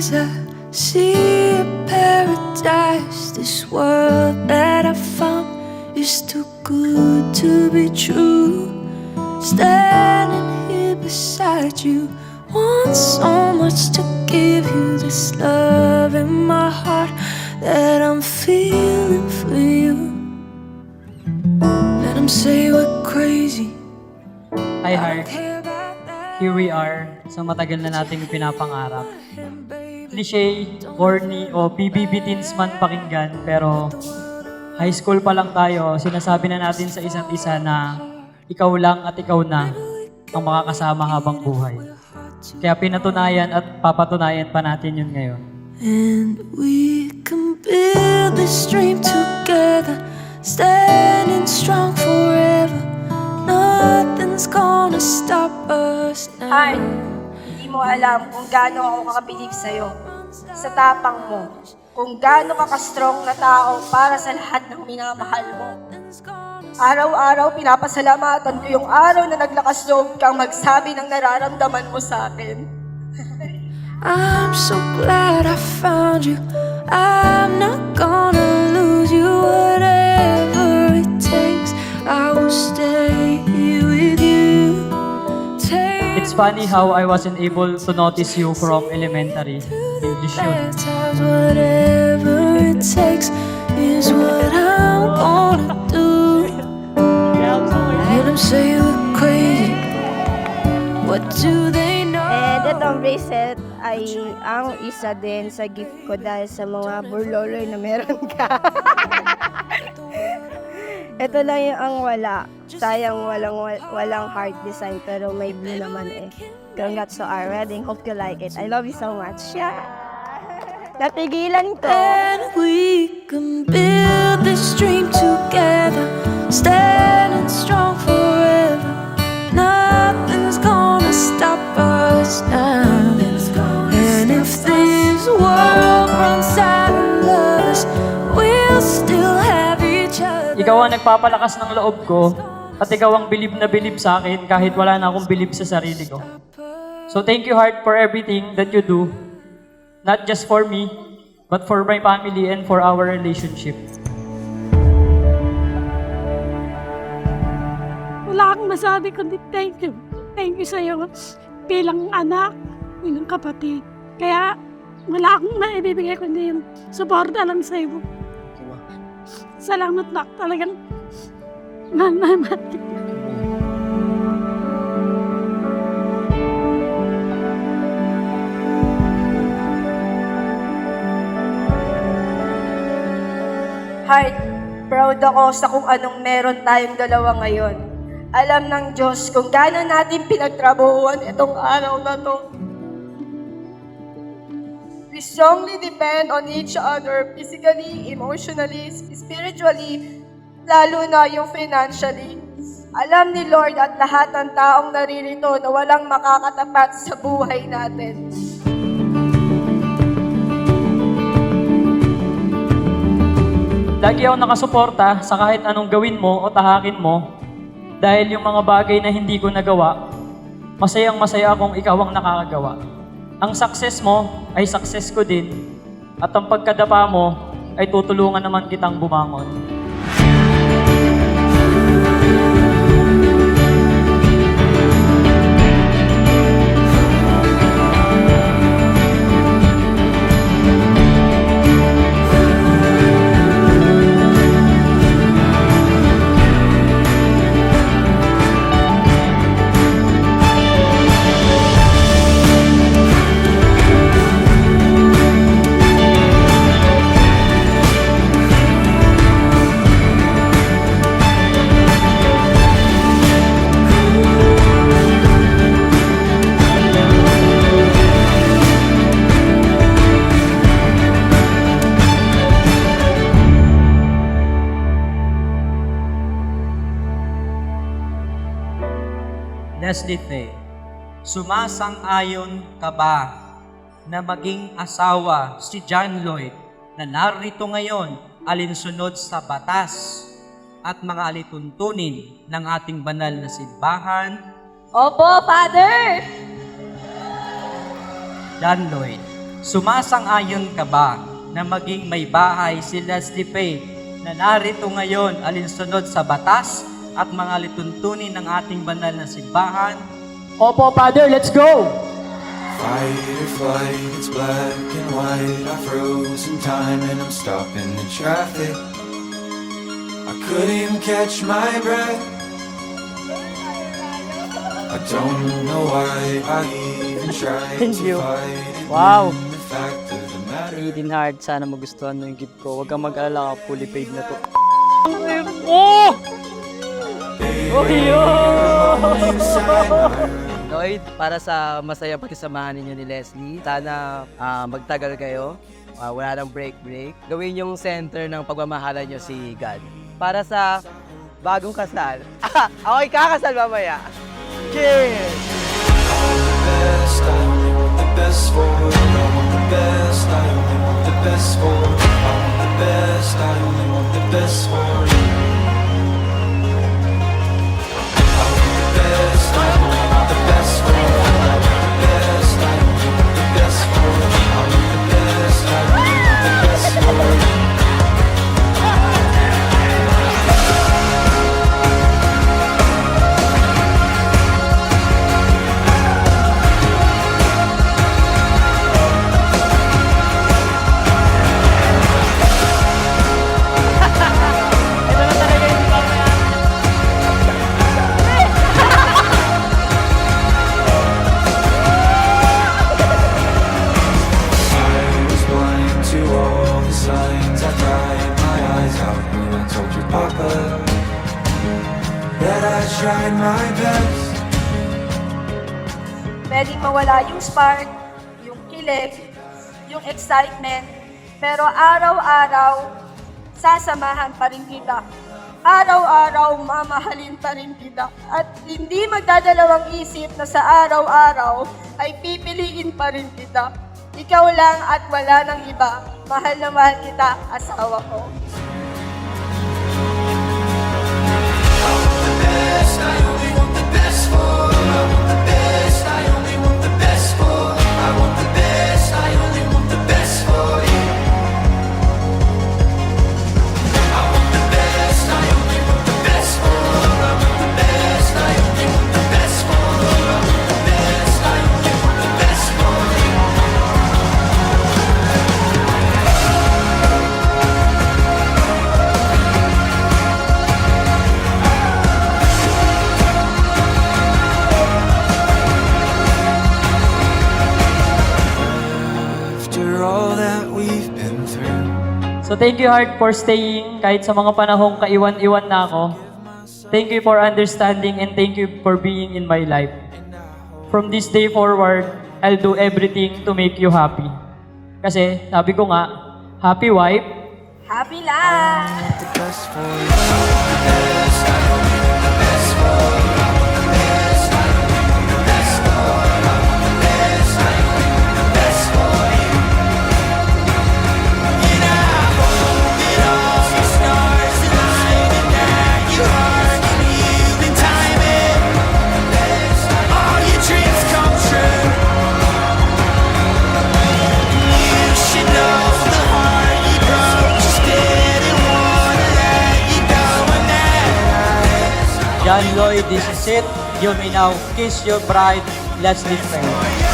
eyes I see a paradise. This world that I found is too good to be true. Standing here beside you, want so much to give you. This love in my heart that I'm feeling for you. Let them say we're crazy. Hi Heart, here we are sa matagal na nating pinapangarap. Cliché, corny o PBB teens man pakinggan, pero high school pa lang tayo, sinasabi na natin sa isa't isa na ikaw lang at ikaw na ang makakasama habang buhay. Kaya pinatunayan at papatunayan pa natin yun ngayon. And we can build this dream together, standing strong forever. Nothing's gonna stop us now. Heart, hindi mo alam kung gaano ako kakabilib sa'yo. Sa tapang mo, kung gaano ka ka-strong na tao para sa lahat ng minamahal mo. Araw-araw pinapasalamatan ko yung araw na naglakas loob kang magsabi ng nararamdaman mo sa akin. I'm so glad I found you. I'm not gonna lose you. Whatever it takes, I will stay here with you. It's funny how I wasn't able to notice you from elementary. English yun. Times, whatever it takes is what I'm gonna do. Let them say we're crazy. What do they know? And itong bracelet ay ang isa din sa gift ko dahil sa mga burloloy na meron ka. Ito lang yung ang wala. Sayang walang heart design pero may blue naman eh. Congrats to our wedding. Hope you like it. I love you so much. Yeah. Napigilan ko. And we can build this dream together, standing strong forever. Nothing's gonna stop us now. And if this world runs out of lovers, we'll still have each other. Ikaw ang nagpapalakas ng loob ko at ikaw ang bilib na bilib sa akin kahit wala na akong bilib sa sarili ko. So thank you Heart for everything that you do. Not just for me, but for my family and for our relationship. Wala akong masabi kundi thank you. Thank you sa'yo bilang anak, bilang kapatid. Kaya wala akong maibibigay kundi yung suporta lang sa'yo. Salamat na talagang mahal kita. Heart, proud ako sa kung anong meron tayong dalawa ngayon. Alam ng Diyos kung gaano natin pinagtrabahuan itong araw na to. We strongly depend on each other physically, emotionally, spiritually, lalo na yung financially. Alam ni Lord at lahat ng taong naririto na walang makakatapat sa buhay natin. Lagi ako nakasuporta sa kahit anong gawin mo o tahakin mo dahil yung mga bagay na hindi ko nagawa, masayang masaya akong ikaw ang nakakagawa. Ang success mo ay success ko din at ang pagkadapa mo ay tutulungan naman kitang bumangon. Leslie Faye, sumasang-ayon ka ba na maging asawa si John Lloyd na narito ngayon alinsunod sa batas at mga alituntunin ng ating banal na simbahan? Opo, Father! John Lloyd, Sumasang-ayon ka ba na maging may bahay si Leslie Faye na narito ngayon alinsunod sa batas at mga lituntunin ng ating banal na simbahan? Opo, Father, let's go! Fight or flight, it's black and white. I froze in time and I'm stopping the traffic. I couldn't even catch my breath. I don't know why I even tried Thank you. to fight it. Wow. when The fact of the matter Aiden Heart, sana magustuhan mo yung gift ko. Huwag kang mag-alala ka, fully paid na to. Oh! Oh, Lloyd, para sa masaya pagsamahan ninyo ni Leslie, sana magtagal kayo. Wala nang break-break. Gawin yung center ng pagmamahalan nyo si God. Para sa bagong kasal. Ako'y kakasal mamaya. Cheers! best. I only want the best for you. I want the best. I only want the best for you. I want the best. I only want the best for you. I want the best. I only want the best for you. I want the best. I only want the best for you. I want the best. I only want the best for you. I was blind to all the signs. I cried my eyes out when I told your papa that I tried my best. Pwedeng mawala yung spark, yung kilig, yung excitement, pero araw-araw, sasamahan pa rin kita. Araw-araw, mamahalin pa rin kita. At hindi magdadalawang isip na sa araw-araw ay pipiliin pa rin kita. Ikaw lang at wala nang iba. Mahal na mahal kita, asawa ko. After all that we've been through, So thank you, Heart, for staying kahit sa mga panahong kaiwan-iwan na ako. Thank you for understanding and thank you for being in my life. From this day forward, I'll do everything to make you happy. Kasi sabi ko nga, happy wife, Happy life! the best for you. John Lloyd, this is it. You may now kiss your bride, Leslie Faye.